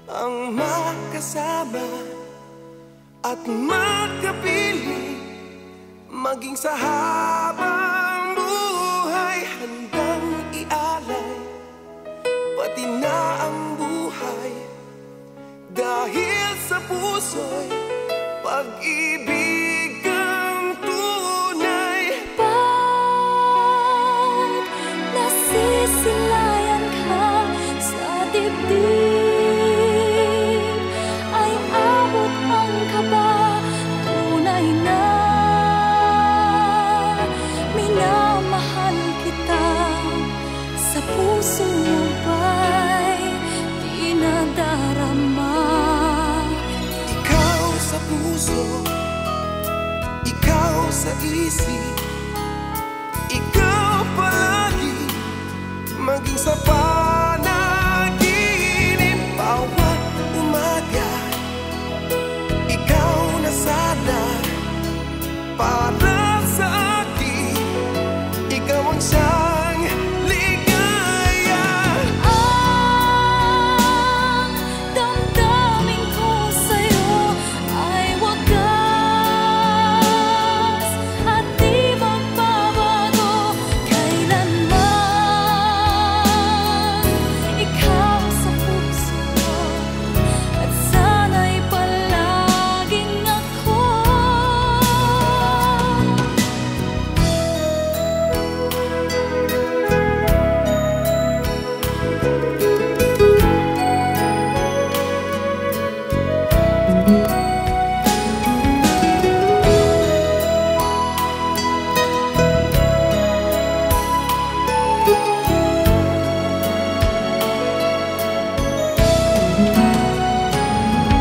ang makasama at magkapiling, maging sa habang buhay, handang ialay pati na ang buhay dahil sa puso'y pag-ibig ang tunay. Pag nasisilayan ka sa dibdib, ay abot ang kaba, tunay na minamahal kita. Sa puso mo ba'y di nadarama? Ikaw sa puso, ikaw sa isip, ikaw palagi, maging sa panaginip. Bawat umaga, ikaw na sana para sa akin, ikaw ang siyang ligaya. Ang damdamin ko sa'yo ay wagas at di magbabago kailanman. Ikaw sa puso ko at sana'y palaging ako.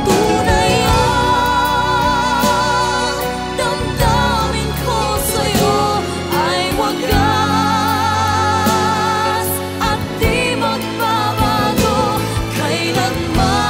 Tunay ang damdamin ko sa'yo ay wagas at di magbabago kailanman.